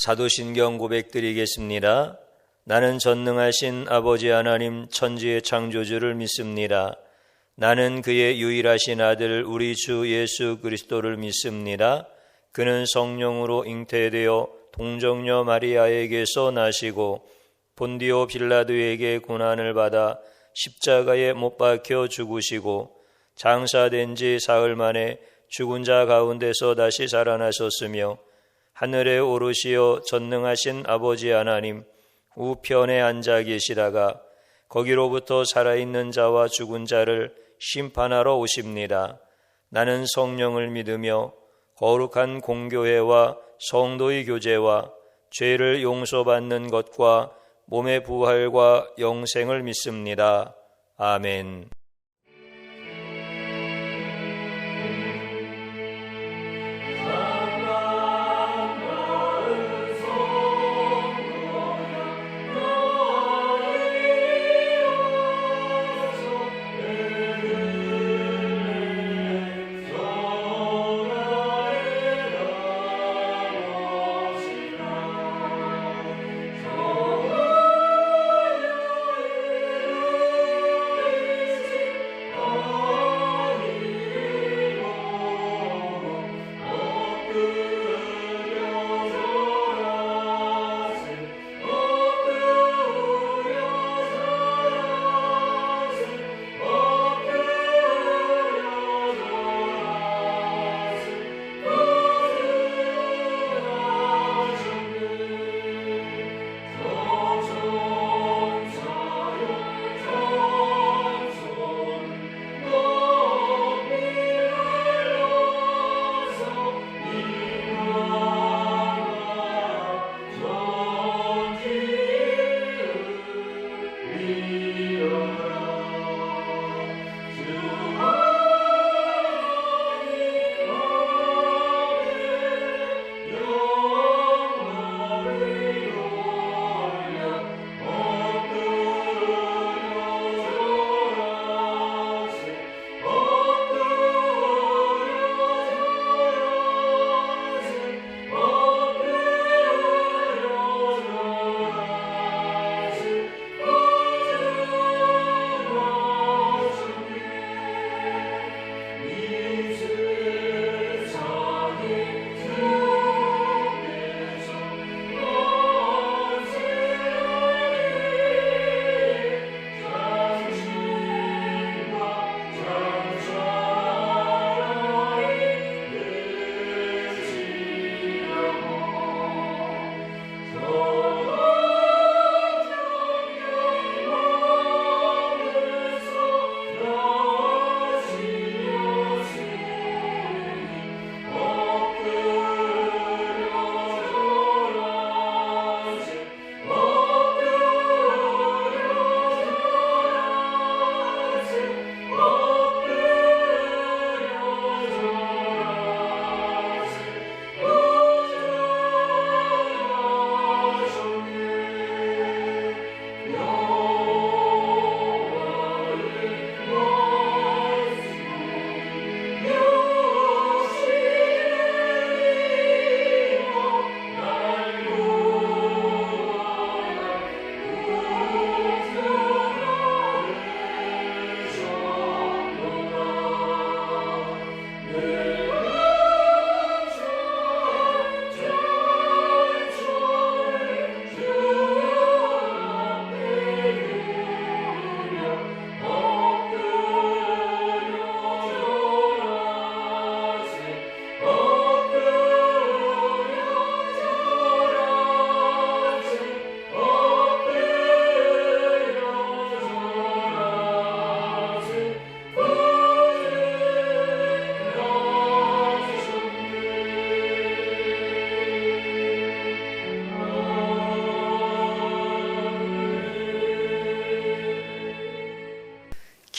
사도신경 고백드리겠습니다. 나는 전능하신 아버지 하나님 천지의 창조주를 믿습니다. 나는 그의 유일하신 아들 우리 주 예수 그리스도를 믿습니다. 그는 성령으로 잉태되어 동정녀 마리아에게서 나시고 본디오 빌라도에게 고난을 받아 십자가에 못 박혀 죽으시고 장사된 지 사흘 만에 죽은 자 가운데서 다시 살아나셨으며 하늘에 오르시어 전능하신 아버지 하나님 우편에 앉아 계시다가 거기로부터 살아있는 자와 죽은 자를 심판하러 오십니다. 나는 성령을 믿으며 거룩한 공교회와 성도의 교제와 죄를 용서받는 것과 몸의 부활과 영생을 믿습니다. 아멘.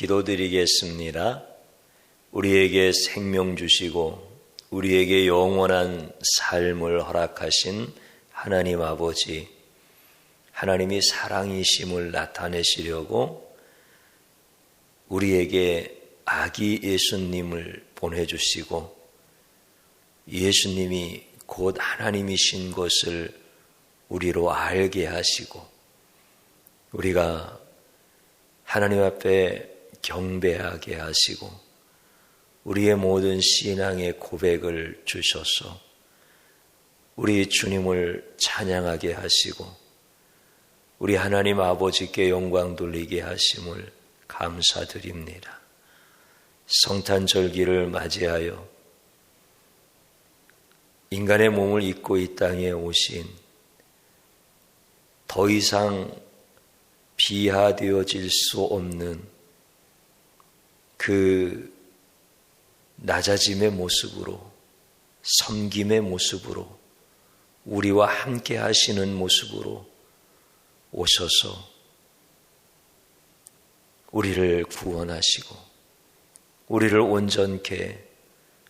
기도드리겠습니다. 우리에게 생명 주시고 우리에게 영원한 삶을 허락하신 하나님 아버지, 하나님이 사랑이심을 나타내시려고 우리에게 아기 예수님을 보내주시고 예수님이 곧 하나님이신 것을 우리로 알게 하시고 우리가 하나님 앞에 경배하게 하시고 우리의 모든 신앙의 고백을 주셔서 우리 주님을 찬양하게 하시고 우리 하나님 아버지께 영광 돌리게 하심을 감사드립니다. 성탄절기를 맞이하여 인간의 몸을 입고 이 땅에 오신 더 이상 비하되어질 수 없는 그 낮아짐의 모습으로, 섬김의 모습으로, 우리와 함께 하시는 모습으로 오셔서 우리를 구원하시고 우리를 온전케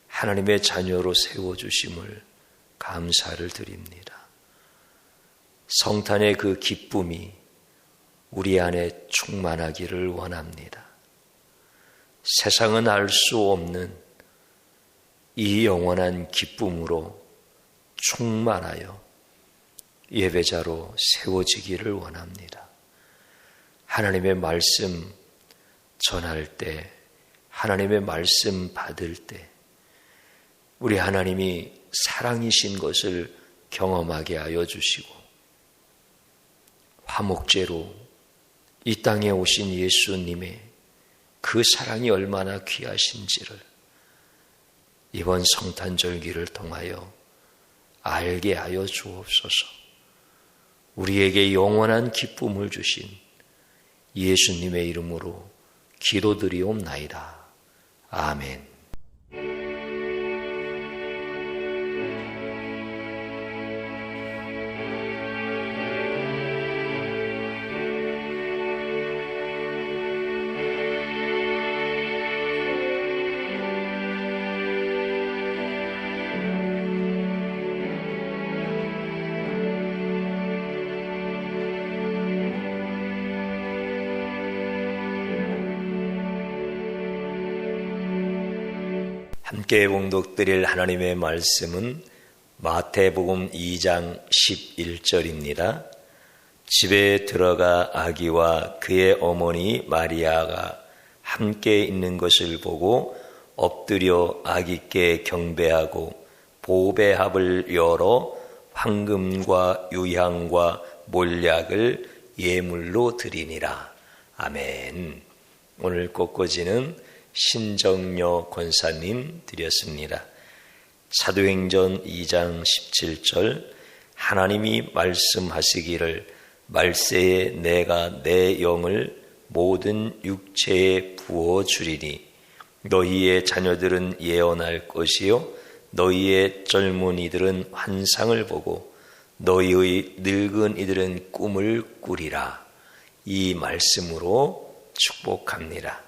하나님의 자녀로 세워주심을 감사를 드립니다. 성탄의 그 기쁨이 우리 안에 충만하기를 원합니다. 세상은 알 수 없는 이 영원한 기쁨으로 충만하여 예배자로 세워지기를 원합니다. 하나님의 말씀 전할 때, 하나님의 말씀 받을 때 우리 하나님이 사랑이신 것을 경험하게 하여 주시고 화목제로 이 땅에 오신 예수님의 그 사랑이 얼마나 귀하신지를 이번 성탄절기를 통하여 알게 하여 주옵소서. 우리에게 영원한 기쁨을 주신 예수님의 이름으로 기도드리옵나이다. 아멘. 함께 봉독드릴 하나님의 말씀은 마태복음 2장 11절입니다. 집에 들어가 아기와 그의 어머니 마리아가 함께 있는 것을 보고 엎드려 아기께 경배하고 보배합을 열어 황금과 유향과 몰약을 예물로 드리니라. 아멘. 오늘 꽃꽂이는 신정여 권사님 드렸습니다. 사도행전 2장 17절 하나님이 말씀하시기를 말세에 내가 내 영을 모든 육체에 부어주리니 너희의 자녀들은 예언할 것이요 너희의 젊은이들은 환상을 보고 너희의 늙은 이들은 꿈을 꾸리라. 이 말씀으로 축복합니다.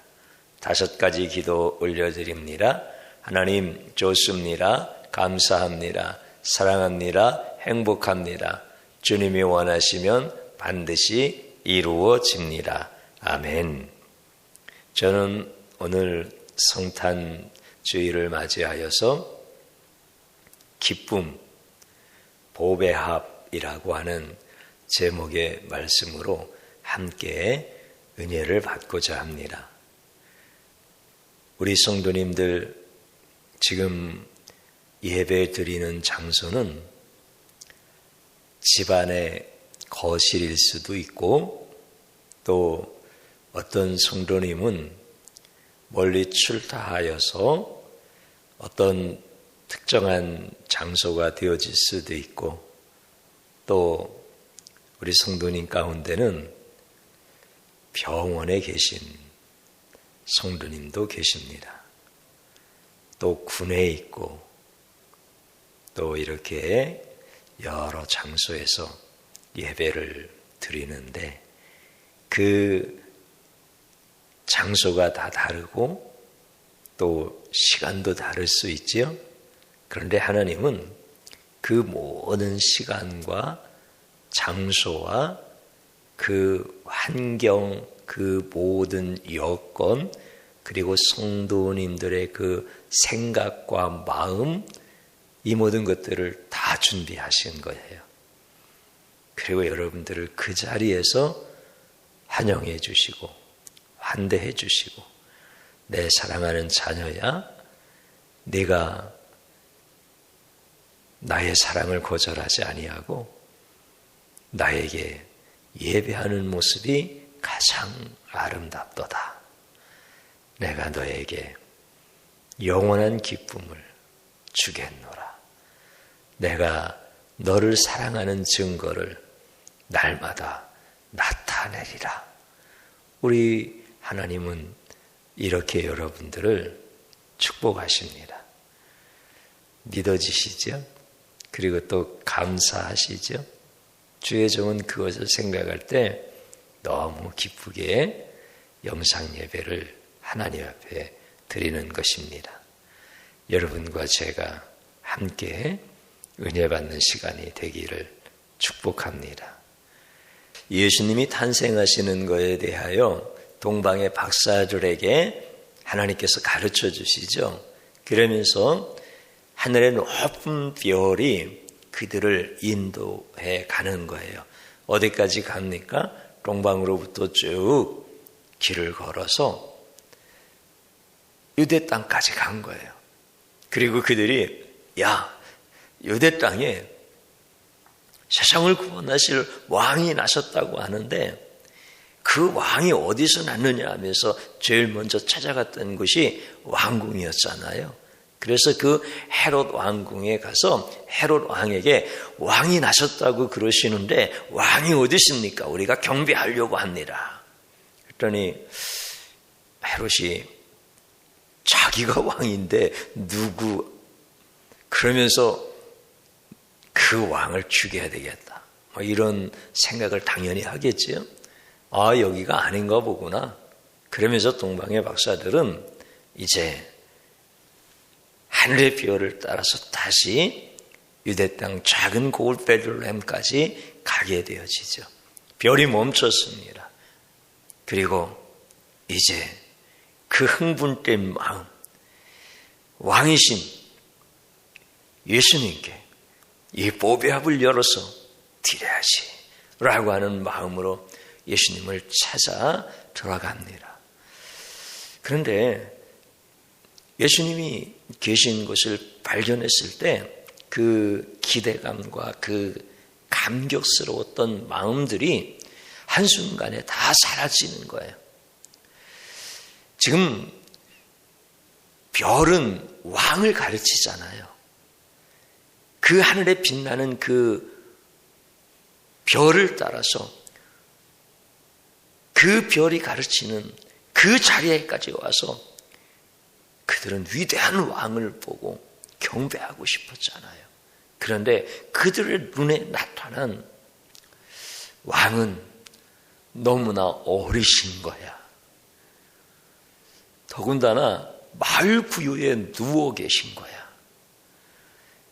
5가지 기도 올려드립니다. 하나님 좋습니다. 감사합니다. 사랑합니다. 행복합니다. 주님이 원하시면 반드시 이루어집니다. 아멘. 저는 오늘 성탄주의를 맞이하여서 기쁨, 보배합이라고 하는 제목의 말씀으로 함께 은혜를 받고자 합니다. 우리 성도님들 지금 예배 드리는 장소는 집안의 거실일 수도 있고 또 어떤 성도님은 멀리 출타하여서 어떤 특정한 장소가 되어질 수도 있고 또 우리 성도님 가운데는 병원에 계신 성도님도 계십니다. 또 군에 있고 또 이렇게 여러 장소에서 예배를 드리는데 그 장소가 다 다르고 또 시간도 다를 수 있지요. 그런데 하나님은 그 모든 시간과 장소와 그 환경, 그 모든 여건, 그리고 성도님들의 그 생각과 마음, 이 모든 것들을 다 준비하신 거예요. 그리고 여러분들을 그 자리에서 환영해 주시고 환대해 주시고 내 사랑하는 자녀야, 네가 나의 사랑을 거절하지 아니하고 나에게 예배하는 모습이 가장 아름답도다. 내가 너에게 영원한 기쁨을 주겠노라. 내가 너를 사랑하는 증거를 날마다 나타내리라. 우리 하나님은 이렇게 여러분들을 축복하십니다. 믿어지시죠? 그리고 또 감사하시죠? 주의 종은 그것을 생각할 때 너무 기쁘게 영상 예배를 하나님 앞에 드리는 것입니다. 여러분과 제가 함께 은혜 받는 시간이 되기를 축복합니다. 예수님이 탄생하시는 것에 대하여 동방의 박사들에게 하나님께서 가르쳐 주시죠. 그러면서 하늘의 높은 별이 그들을 인도해 가는 거예요. 어디까지 갑니까? 동방으로부터 쭉 길을 걸어서 유대 땅까지 간 거예요. 그리고 그들이 유대 땅에 세상을 구원하실 왕이 나셨다고 하는데 그 왕이 어디서 났느냐 하면서 제일 먼저 찾아갔던 곳이 왕궁이었잖아요. 그래서 그 헤롯 왕궁에 가서 헤롯 왕에게 왕이 나셨다고 그러시는데 왕이 어디 있습니까? 우리가 경배하려고 합니다. 그랬더니 헤롯이 자기가 왕인데 누구? 그러면서 그 왕을 죽여야 되겠다. 이런 생각을 당연히 하겠지요. 여기가 아닌가 보구나. 그러면서 동방의 박사들은 이제 하늘의 별을 따라서 다시 유대 땅 작은 고을 베들레헴까지 가게 되어지죠. 별이 멈췄습니다. 그리고 이제 그 흥분된 마음, 왕이신 예수님께 이 보배합을 열어서 드려야지 라고 하는 마음으로 예수님을 찾아 들어갑니다. 그런데 예수님이 계신 것을 발견했을 때 그 기대감과 그 감격스러웠던 마음들이 한순간에 다 사라지는 거예요. 지금 별은 왕을 가르치잖아요. 그 하늘에 빛나는 그 별을 따라서 그 별이 가르치는 그 자리에까지 와서 그들은 위대한 왕을 보고 경배하고 싶었잖아요. 그런데 그들의 눈에 나타난 왕은 너무나 어리신 거야. 더군다나 마을 구유에 누워 계신 거야.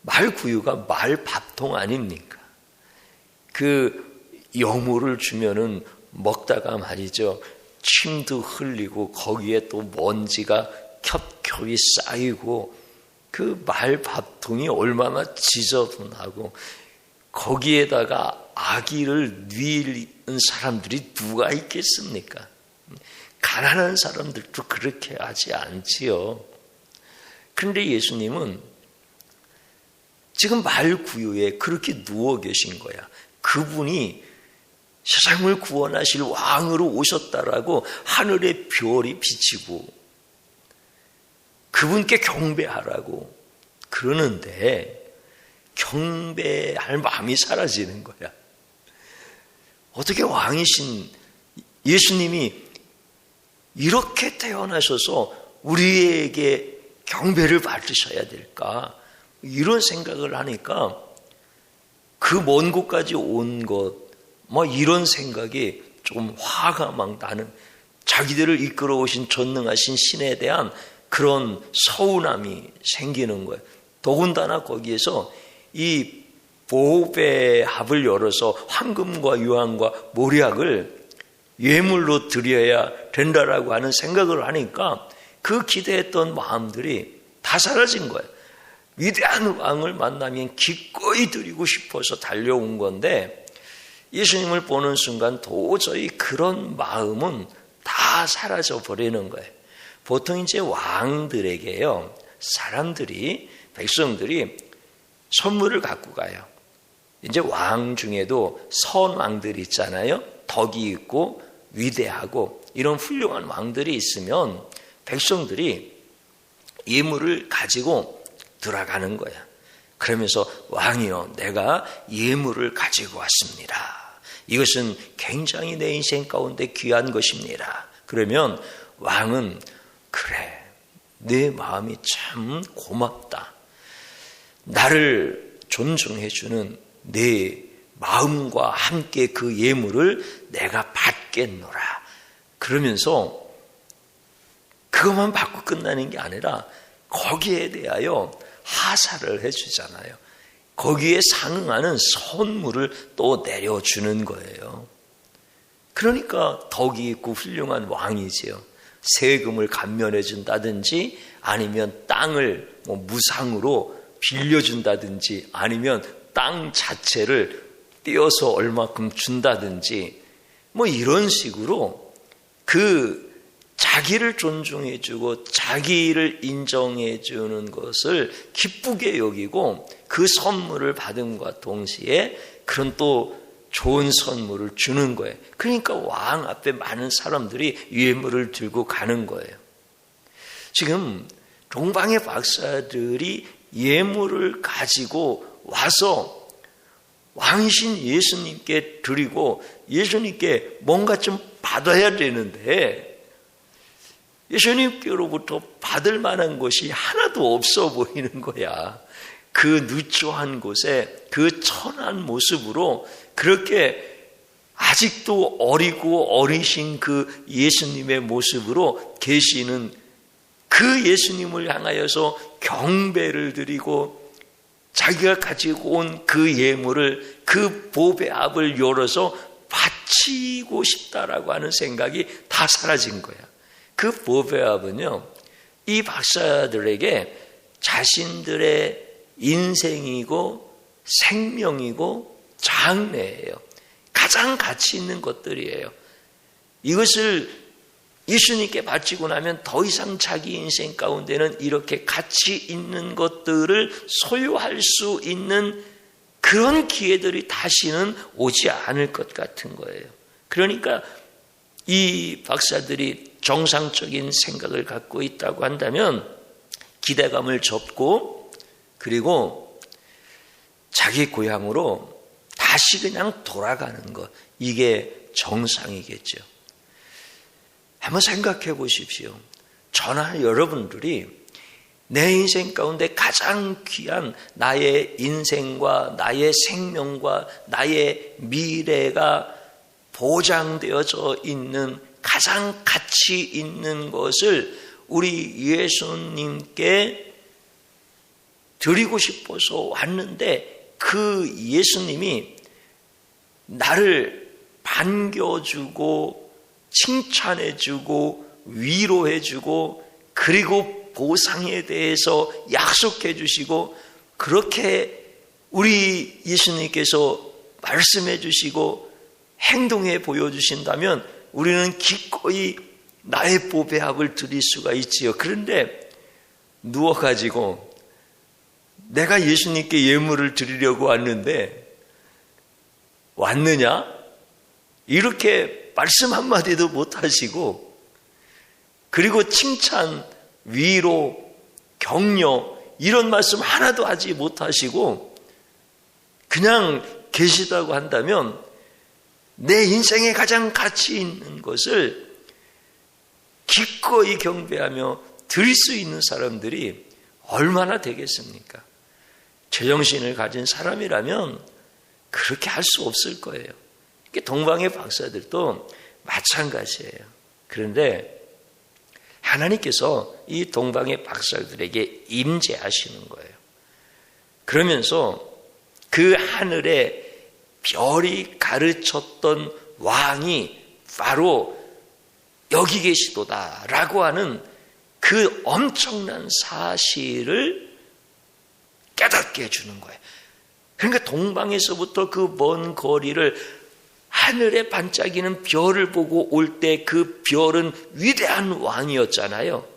마을 구유가 마을 밥통 아닙니까? 그 여물을 주면은 먹다가 말이죠. 침도 흘리고 거기에 또 먼지가 겹겹이 쌓이고 그 말 밥통이 얼마나 지저분하고 거기에다가 아기를 뉘는 사람들이 누가 있겠습니까? 가난한 사람들도 그렇게 하지 않지요. 그런데 예수님은 지금 말 구유에 그렇게 누워 계신 거야. 그분이 세상을 구원하실 왕으로 오셨다라고 하늘의 별이 비치고 그분께 경배하라고 그러는데 경배할 마음이 사라지는 거야. 어떻게 왕이신 예수님이 이렇게 태어나셔서 우리에게 경배를 받으셔야 될까? 이런 생각을 하니까 그 먼 곳까지 온 것, 이런 생각이 좀 화가 막 나는, 자기들을 이끌어 오신 전능하신 신에 대한 그런 서운함이 생기는 거예요. 더군다나 거기에서 이 보배합을 열어서 황금과 유황과 모략을 예물로 드려야 된다라고 하는 생각을 하니까 그 기대했던 마음들이 다 사라진 거예요. 위대한 왕을 만나면 기꺼이 드리고 싶어서 달려온 건데 예수님을 보는 순간 도저히 그런 마음은 다 사라져 버리는 거예요. 보통 이제 왕들에게요, 사람들이, 백성들이 선물을 갖고 가요. 이제 왕 중에도 선왕들이 있잖아요. 덕이 있고 위대하고 이런 훌륭한 왕들이 있으면 백성들이 예물을 가지고 들어가는 거야. 그러면서 왕이요, 내가 예물을 가지고 왔습니다. 이것은 굉장히 내 인생 가운데 귀한 것입니다. 그러면 왕은 그래, 내 마음이 참 고맙다. 나를 존중해주는 내 마음과 함께 그 예물을 내가 받겠노라. 그러면서 그것만 받고 끝나는 게 아니라 거기에 대하여 하사를 해주잖아요. 거기에 상응하는 선물을 또 내려주는 거예요. 그러니까 덕이 있고 훌륭한 왕이지요. 세금을 감면해 준다든지 아니면 땅을 무상으로 빌려준다든지 아니면 땅 자체를 떼어서 얼마큼 준다든지 이런 식으로 그 자기를 존중해주고 자기를 인정해주는 것을 기쁘게 여기고 그 선물을 받음과 동시에 그런 또 좋은 선물을 주는 거예요. 그러니까 왕 앞에 많은 사람들이 예물을 들고 가는 거예요. 지금 동방의 박사들이 예물을 가지고 와서 왕이신 예수님께 드리고 예수님께 뭔가 좀 받아야 되는데 예수님께로부터 받을 만한 것이 하나도 없어 보이는 거야. 그 누추한 곳에 그 천한 모습으로 그렇게 아직도 어리고 어리신 그 예수님의 모습으로 계시는 그 예수님을 향하여서 경배를 드리고 자기가 가지고 온 그 예물을 그 보배 앞을 열어서 바치고 싶다라고 하는 생각이 다 사라진 거야. 그 보배 앞은요, 이 박사들에게 자신들의 인생이고 생명이고 장래예요. 가장 가치 있는 것들이에요. 이것을 예수님께 바치고 나면 더 이상 자기 인생 가운데는 이렇게 가치 있는 것들을 소유할 수 있는 그런 기회들이 다시는 오지 않을 것 같은 거예요. 그러니까 이 박사들이 정상적인 생각을 갖고 있다고 한다면 기대감을 접고 그리고 자기 고향으로 다시 그냥 돌아가는 것, 이게 정상이겠죠. 한번 생각해 보십시오. 저나 여러분들이 내 인생 가운데 가장 귀한 나의 인생과 나의 생명과 나의 미래가 보장되어져 있는 가장 가치 있는 것을 우리 예수님께 드리고 싶어서 왔는데 그 예수님이 나를 반겨주고 칭찬해주고 위로해주고 그리고 보상에 대해서 약속해주시고 그렇게 우리 예수님께서 말씀해주시고 행동해 보여주신다면 우리는 기꺼이 나의 보배합을 드릴 수가 있지요. 그런데 누워가지고 내가 예수님께 예물을 드리려고 왔는데 왔느냐? 이렇게 말씀 한마디도 못하시고 그리고 칭찬, 위로, 격려 이런 말씀 하나도 하지 못하시고 그냥 계시다고 한다면 내 인생에 가장 가치 있는 것을 기꺼이 경배하며 드릴 수 있는 사람들이 얼마나 되겠습니까? 제정신을 가진 사람이라면 그렇게 할 수 없을 거예요. 동방의 박사들도 마찬가지예요. 그런데 하나님께서 이 동방의 박사들에게 임재하시는 거예요. 그러면서 그 하늘에 별이 가르쳤던 왕이 바로 여기 계시도다라고 하는 그 엄청난 사실을 깨닫게 해주는 거예요. 그러니까 동방에서부터 그 먼 거리를 하늘에 반짝이는 별을 보고 올 때 그 별은 위대한 왕이었잖아요.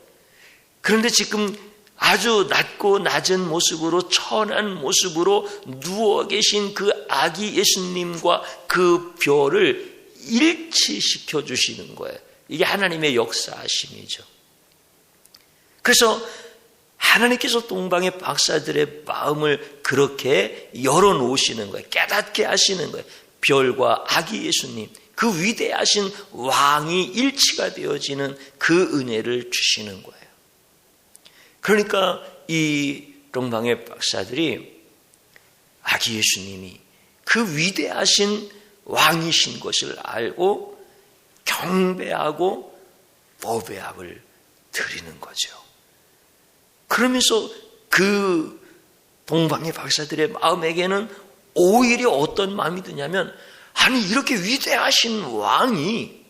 그런데 지금 아주 낮고 낮은 모습으로, 천한 모습으로 누워 계신 그 아기 예수님과 그 별을 일치시켜 주시는 거예요. 이게 하나님의 역사하심이죠. 그래서 하나님께서 동방의 박사들의 마음을 그렇게 열어놓으시는 거예요. 깨닫게 하시는 거예요. 별과 아기 예수님, 그 위대하신 왕이 일치가 되어지는 그 은혜를 주시는 거예요. 그러니까 이 동방의 박사들이 아기 예수님이 그 위대하신 왕이신 것을 알고 경배하고 보배압을 드리는 거죠. 그러면서 그 동방의 박사들의 마음에게는 오히려 어떤 마음이 드냐면, 아니 이렇게 위대하신 왕이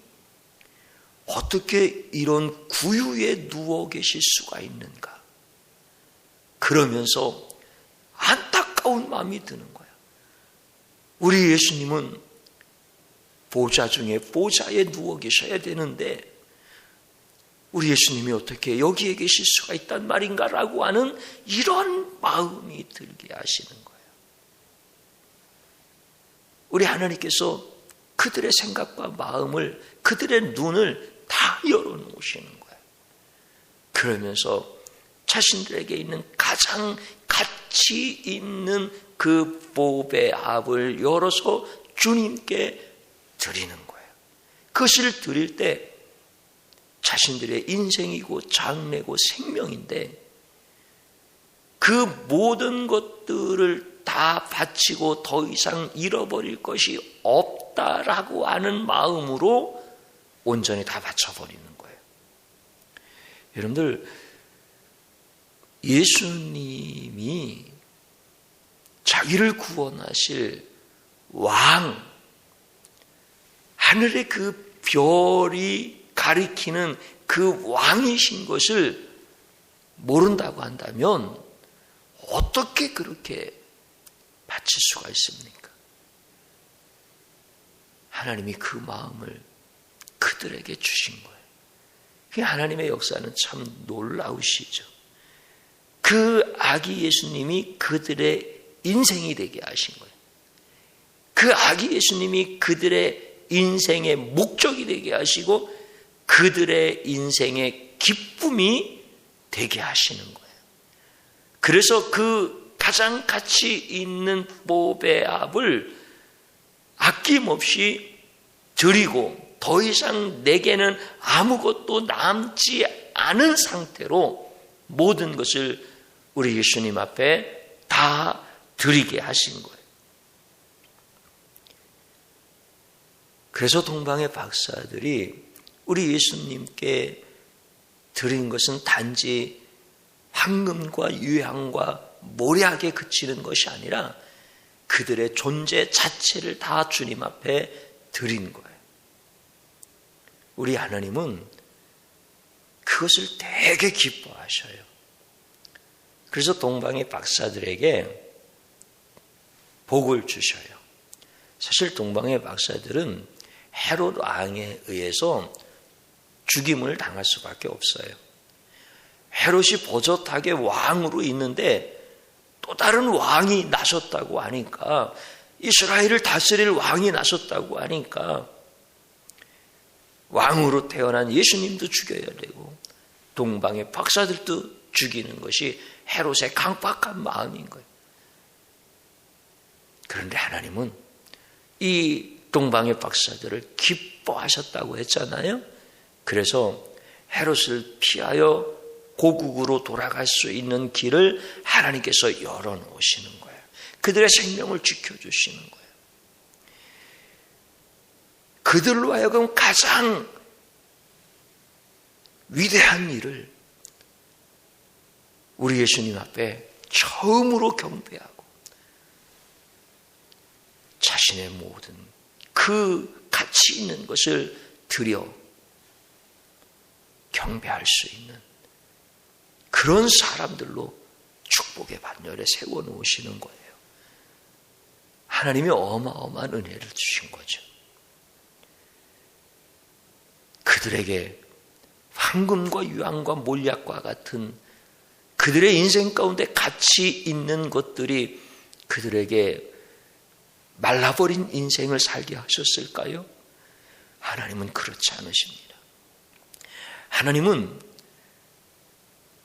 어떻게 이런 구유에 누워 계실 수가 있는가, 그러면서 안타까운 마음이 드는 거예요. 우리 예수님은 보좌 중에 보좌에 누워 계셔야 되는데 우리 예수님이 어떻게 여기에 계실 수가 있단 말인가라고 하는 이런 마음이 들게 하시는 거예요. 우리 하나님께서 그들의 생각과 마음을, 그들의 눈을 다 열어놓으시는 거예요. 그러면서 자신들에게 있는 가장 가치 있는 그 보배압을 열어서 주님께 드리는 거예요. 그것을 드릴 때 자신들의 인생이고 장래고 생명인데 그 모든 것들을 다 바치고 더 이상 잃어버릴 것이 없다라고 하는 마음으로 온전히 다 바쳐버리는 거예요. 여러분들, 예수님이 자기를 구원하실 왕, 하늘의 그 별이 가리키는 그 왕이신 것을 모른다고 한다면 어떻게 그렇게 바칠 수가 있습니까? 하나님이 그 마음을 그들에게 주신 거예요. 그 하나님의 역사는 참 놀라우시죠. 그 아기 예수님이 그들의 인생이 되게 하신 거예요. 그 아기 예수님이 그들의 인생의 목적이 되게 하시고 그들의 인생의 기쁨이 되게 하시는 거예요. 그래서 그 가장 가치 있는 보배압을 아낌없이 드리고 더 이상 내게는 아무것도 남지 않은 상태로 모든 것을 우리 예수님 앞에 다 드리게 하신 거예요. 그래서 동방의 박사들이 우리 예수님께 드린 것은 단지 황금과 유향과 모략에 그치는 것이 아니라 그들의 존재 자체를 다 주님 앞에 드린 거예요. 우리 하나님은 그것을 되게 기뻐하셔요. 그래서 동방의 박사들에게 복을 주셔요. 사실 동방의 박사들은 헤롯 왕에 의해서 죽임을 당할 수밖에 없어요. 헤롯이 버젓하게 왕으로 있는데 또 다른 왕이 나섰다고 하니까, 이스라엘을 다스릴 왕이 나섰다고 하니까 왕으로 태어난 예수님도 죽여야 되고 동방의 박사들도 죽이는 것이 헤롯의 강박한 마음인 거예요. 그런데 하나님은 이 동방의 박사들을 기뻐하셨다고 했잖아요. 그래서 헤롯을 피하여 고국으로 돌아갈 수 있는 길을 하나님께서 열어놓으시는 거예요. 그들의 생명을 지켜주시는 거예요. 그들로 하여금 가장 위대한 일을 우리 예수님 앞에 처음으로 경배하고 자신의 모든 그 가치 있는 것을 드려 경배할 수 있는 그런 사람들로 축복의 반열에 세워놓으시는 거예요. 하나님이 어마어마한 은혜를 주신 거죠. 그들에게 황금과 유황과 몰약과 같은 그들의 인생 가운데 가치 있는 것들이 그들에게 말라버린 인생을 살게 하셨을까요? 하나님은 그렇지 않으십니다. 하나님은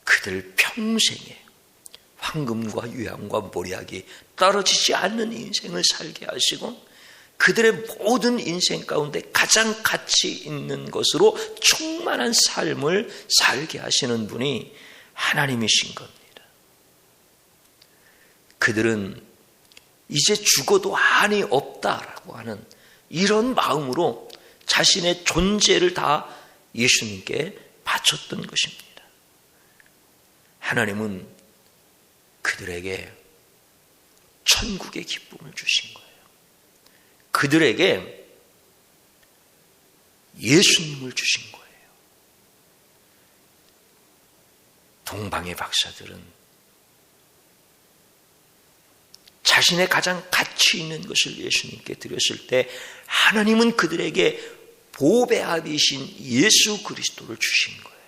그들 평생에 황금과 유황과 몰약이 떨어지지 않는 인생을 살게 하시고 그들의 모든 인생 가운데 가장 가치 있는 것으로 충만한 삶을 살게 하시는 분이 하나님이신 겁니다. 그들은 이제 죽어도 한이 없다라고 하는 이런 마음으로 자신의 존재를 다 예수님께 바쳤던 것입니다. 하나님은 그들에게 천국의 기쁨을 주신 거예요. 그들에게 예수님을 주신 거예요. 동방의 박사들은 자신의 가장 가치 있는 것을 예수님께 드렸을 때 하나님은 그들에게 보배합이신 예수 그리스도를 주신 거예요.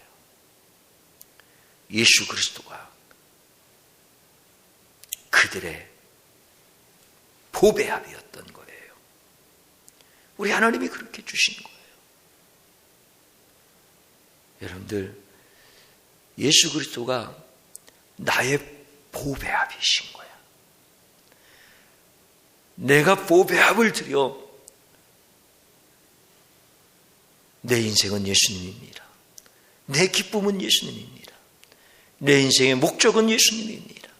예수 그리스도가 그들의 보배합이었던 거예요. 우리 하나님이 그렇게 주신 거예요. 여러분들, 예수 그리스도가 나의 보배합이신 거야. 내가 보배합을 드려 내 인생은 예수님입니다. 내 기쁨은 예수님입니다. 내 인생의 목적은 예수님입니다.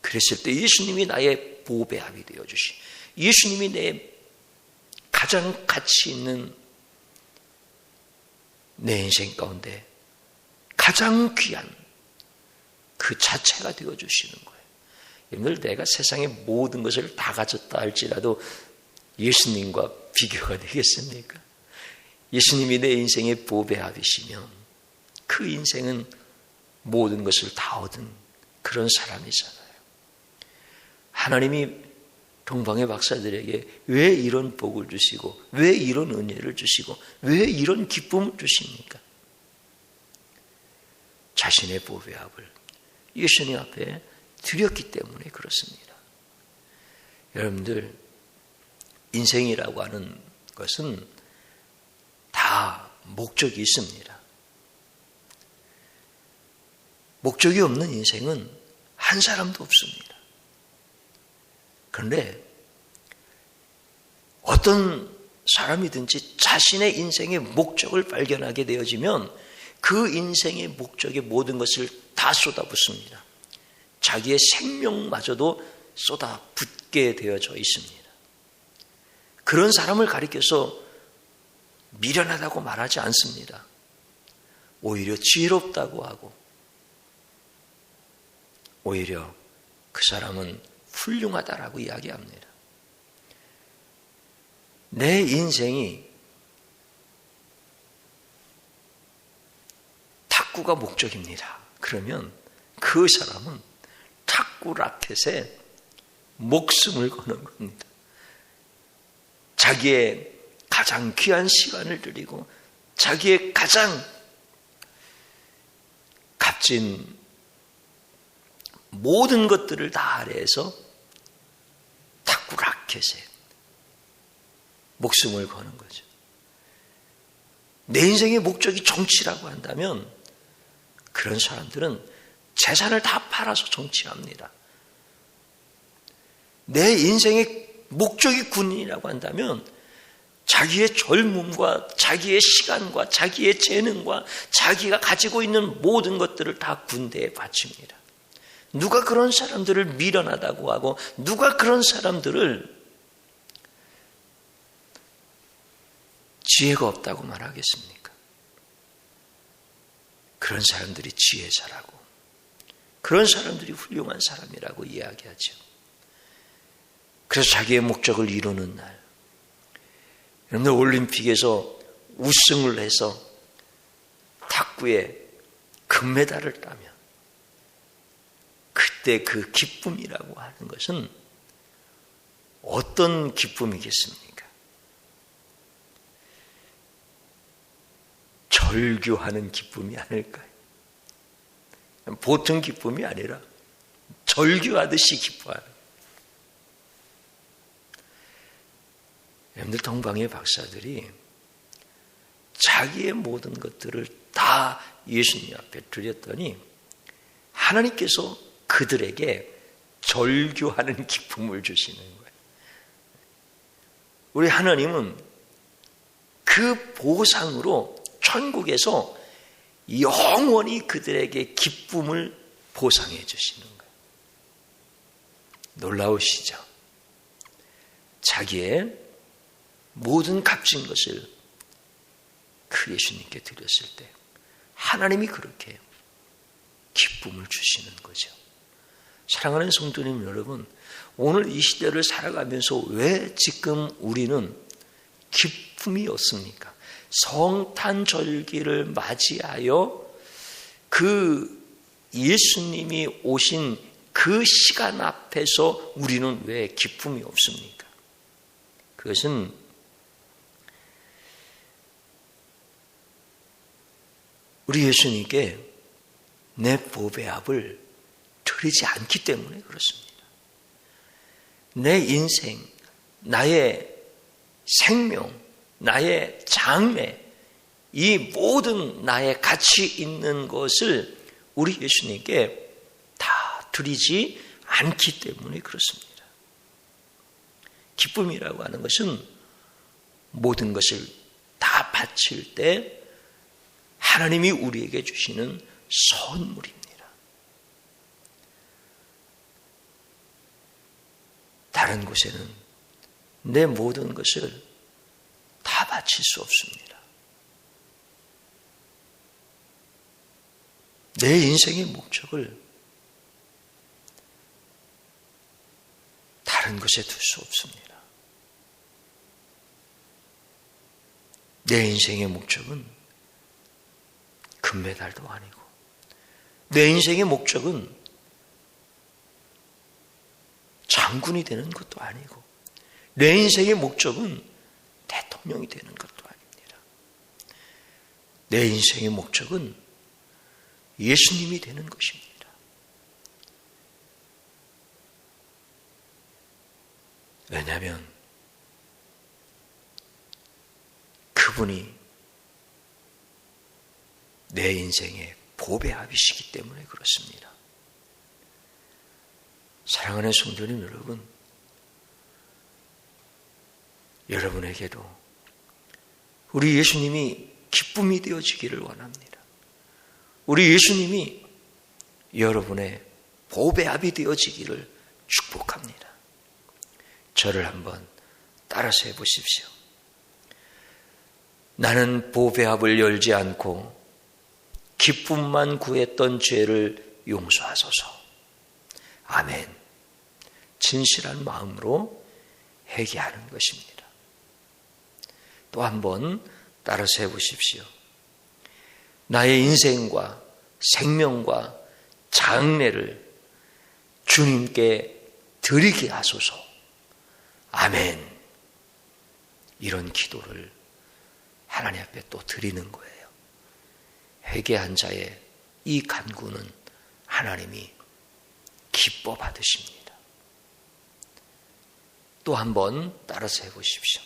그랬을 때 예수님이 나의 보배합이 되어주시, 예수님이 내 가장 가치 있는 내 인생 가운데 가장 귀한 그 자체가 되어주시는 거예요. 여러분들, 내가 세상의 모든 것을 다 가졌다 할지라도 예수님과 비교가 되겠습니까? 예수님이 내 인생의 보배합이시면 그 인생은 모든 것을 다 얻은 그런 사람이잖아요. 하나님이 동방의 박사들에게 왜 이런 복을 주시고 왜 이런 은혜를 주시고 왜 이런 기쁨을 주십니까? 자신의 보배합을 예수님 앞에 드렸기 때문에 그렇습니다. 여러분들, 인생이라고 하는 것은 다 목적이 있습니다. 목적이 없는 인생은 한 사람도 없습니다. 그런데 어떤 사람이든지 자신의 인생의 목적을 발견하게 되어지면 그 인생의 목적의 모든 것을 다 쏟아붓습니다. 자기의 생명마저도 쏟아붓게 되어져 있습니다. 그런 사람을 가리켜서 미련하다고 말하지 않습니다. 오히려 지혜롭다고 하고 오히려 그 사람은 훌륭하다라고 이야기합니다. 내 인생이 탁구가 목적입니다. 그러면 그 사람은 탁구 라켓에 목숨을 거는 겁니다. 자기의 가장 귀한 시간을 들이고 자기의 가장 값진 모든 것들을 다 아래에서 탁구 라켓에 목숨을 거는 거죠. 내 인생의 목적이 정치라고 한다면 그런 사람들은 재산을 다 팔아서 정치합니다. 내 인생의 목적이 군인이라고 한다면 자기의 젊음과 자기의 시간과 자기의 재능과 자기가 가지고 있는 모든 것들을 다 군대에 바칩니다. 누가 그런 사람들을 미련하다고 하고 누가 그런 사람들을 지혜가 없다고 말하겠습니까? 그런 사람들이 지혜자라고, 그런 사람들이 훌륭한 사람이라고 이야기하죠. 그래서 자기의 목적을 이루는 날, 여러분들 올림픽에서 우승을 해서 탁구에 금메달을 따면 그때 그 기쁨이라고 하는 것은 어떤 기쁨이겠습니까? 절규하는 기쁨이 아닐까요? 보통 기쁨이 아니라 절규하듯이 기뻐하는. 여러분들 동방의 박사들이 자기의 모든 것들을 다 예수님 앞에 드렸더니 하나님께서 그들에게 절규하는 기쁨을 주시는 거예요. 우리 하나님은 그 보상으로 천국에서 영원히 그들에게 기쁨을 보상해 주시는 거예요. 놀라우시죠? 자기의 모든 값진 것을 그 예수님께 드렸을 때 하나님이 그렇게 기쁨을 주시는 거죠. 사랑하는 성도님 여러분, 오늘 이 시대를 살아가면서 왜 지금 우리는 기쁨이 없습니까? 성탄절기를 맞이하여 그 예수님이 오신 그 시간 앞에서 우리는 왜 기쁨이 없습니까? 그것은 우리 예수님께 내 보배압을 드리지 않기 때문에 그렇습니다. 내 인생, 나의 생명, 나의 장래, 이 모든 나의 가치 있는 것을 우리 예수님께 다 드리지 않기 때문에 그렇습니다. 기쁨이라고 하는 것은 모든 것을 다 바칠 때 하나님이 우리에게 주시는 선물입니다. 다른 곳에는 내 모든 것을 다 바칠 수 없습니다. 내 인생의 목적을 다른 곳에 둘 수 없습니다. 내 인생의 목적은 금메달도 아니고, 내 인생의 목적은 장군이 되는 것도 아니고, 내 인생의 목적은 대통령이 되는 것도 아닙니다. 내 인생의 목적은 예수님이 되는 것입니다. 왜냐하면 그분이 내 인생의 보배압이시기 때문에 그렇습니다. 사랑하는 성도님 여러분, 여러분에게도 우리 예수님이 기쁨이 되어지기를 원합니다. 우리 예수님이 여러분의 보배압이 되어지기를 축복합니다. 저를 한번 따라서 해보십시오. 나는 보배압을 열지 않고 기쁨만 구했던 죄를 용서하소서. 아멘. 진실한 마음으로 회개하는 것입니다. 또 한번 따라서 해보십시오. 나의 인생과 생명과 장래를 주님께 드리게 하소서. 아멘. 이런 기도를 하나님 앞에 또 드리는 거예요. 회개한 자의 이 간구는 하나님이 기뻐 받으십니다. 또 한번 따라서 해보십시오.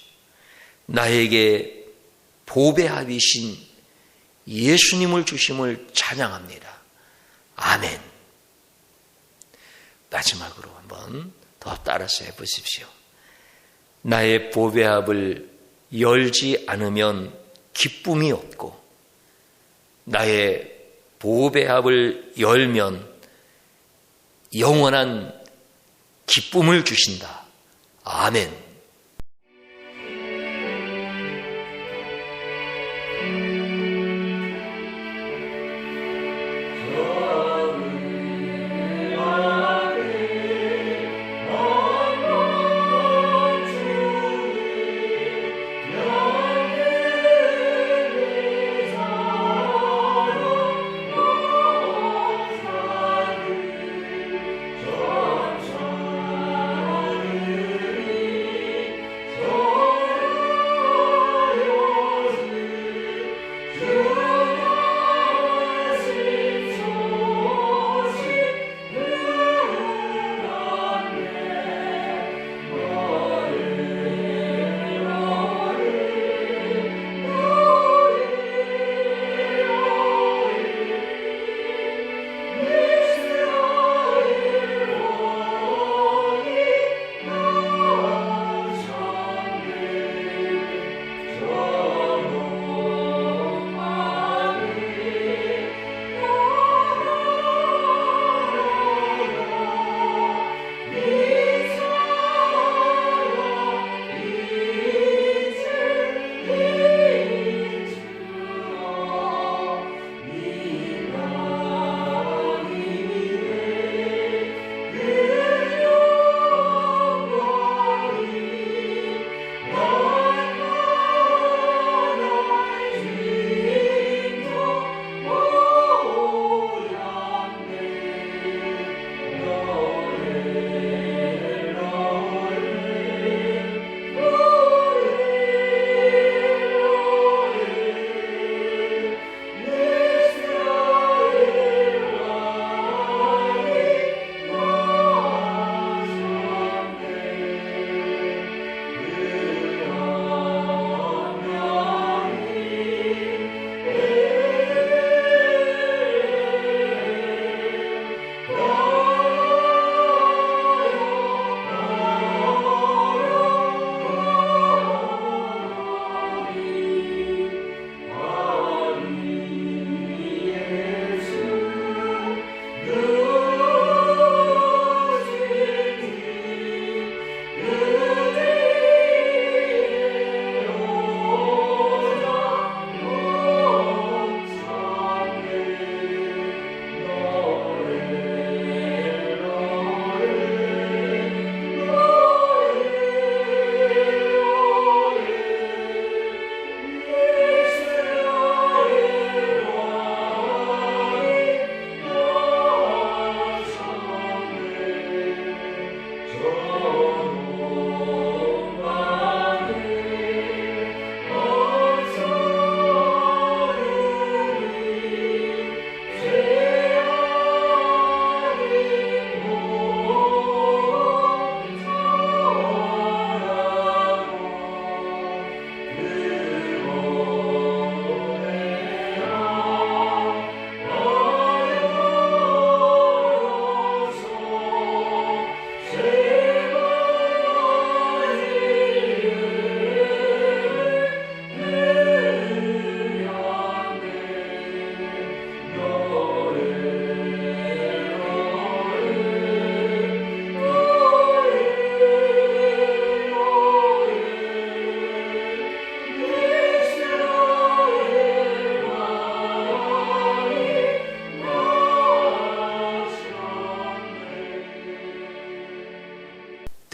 나에게 보배합이신 예수님을 주심을 찬양합니다. 아멘. 마지막으로 한번 더 따라서 해보십시오. 나의 보배합을 열지 않으면 기쁨이 없고, 나의 보배합을 열면 영원한 기쁨을 주신다. 아멘.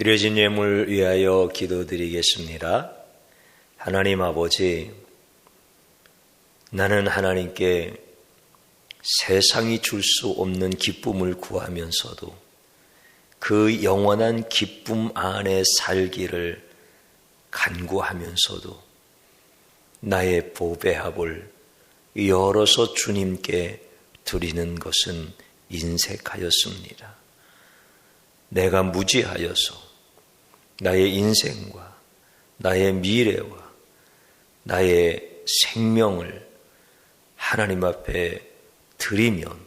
드려진 예물 위하여 기도드리겠습니다. 하나님 아버지, 나는 하나님께 세상이 줄 수 없는 기쁨을 구하면서도 그 영원한 기쁨 안에 살기를 간구하면서도 나의 보배합을 열어서 주님께 드리는 것은 인색하였습니다. 내가 무지하여서 나의 인생과 나의 미래와 나의 생명을 하나님 앞에 드리면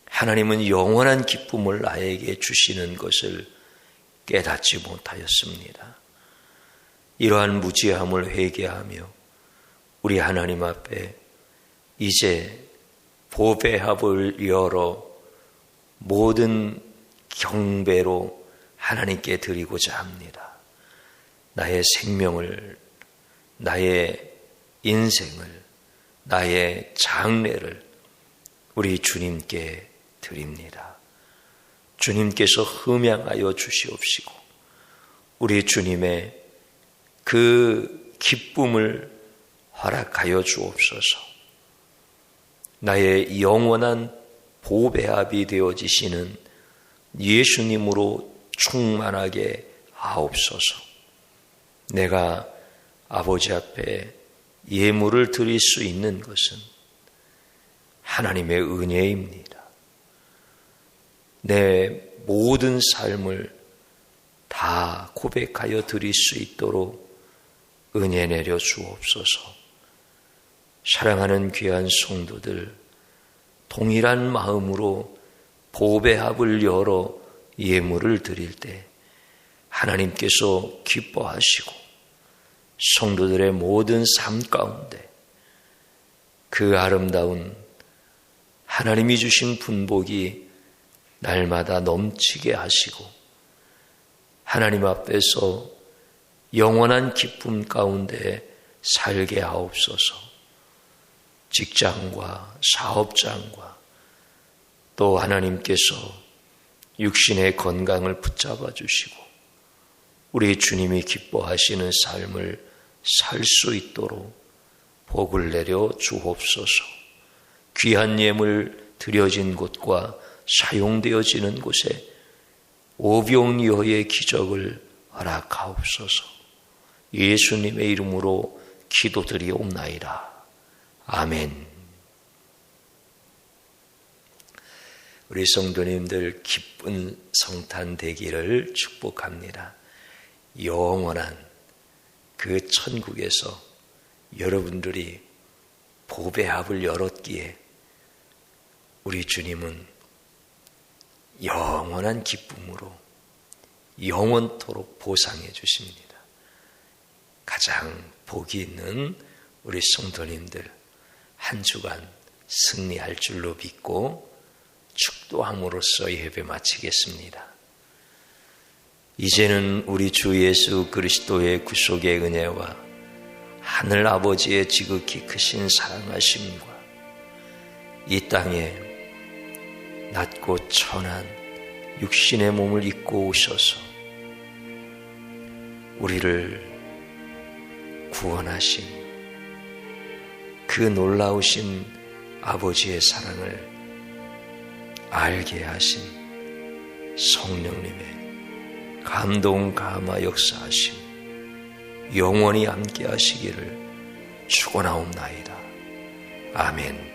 하나님은 영원한 기쁨을 나에게 주시는 것을 깨닫지 못하였습니다. 이러한 무지함을 회개하며 우리 하나님 앞에 이제 보배합을 열어 모든 경배로 하나님께 드리고자 합니다. 나의 생명을, 나의 인생을, 나의 장래를 우리 주님께 드립니다. 주님께서 흠양하여 주시옵시고 우리 주님의 그 기쁨을 허락하여 주옵소서. 나의 영원한 보배합이 되어지시는 예수님으로 충만하게 하옵소서. 내가 아버지 앞에 예물을 드릴 수 있는 것은 하나님의 은혜입니다. 내 모든 삶을 다 고백하여 드릴 수 있도록 은혜 내려 주옵소서. 사랑하는 귀한 성도들, 동일한 마음으로 보배합을 열어 예물을 드릴 때 하나님께서 기뻐하시고 성도들의 모든 삶 가운데 그 아름다운 하나님이 주신 분복이 날마다 넘치게 하시고 하나님 앞에서 영원한 기쁨 가운데 살게 하옵소서. 직장과 사업장과 또 하나님께서 육신의 건강을 붙잡아 주시고 우리 주님이 기뻐하시는 삶을 살 수 있도록 복을 내려 주옵소서. 귀한 예물 드려진 곳과 사용되어지는 곳에 오병이어의 기적을 허락하옵소서. 예수님의 이름으로 기도드리옵나이다. 아멘. 우리 성도님들 기쁜 성탄 되기를 축복합니다. 영원한 그 천국에서 여러분들이 보배합을 열었기에 우리 주님은 영원한 기쁨으로 영원토록 보상해 주십니다. 가장 복이 있는 우리 성도님들 한 주간 승리할 줄로 믿고 축도함으로써 예배 마치겠습니다. 이제는 우리 주 예수 그리스도의 구속의 은혜와 하늘 아버지의 지극히 크신 사랑하심과 이 땅에 낮고 천한 육신의 몸을 입고 오셔서 우리를 구원하신 그 놀라우신 아버지의 사랑을 알게 하신 성령님의 감동 감화 역사하심 영원히 함께 하시기를 축원하옵나이다. 아멘.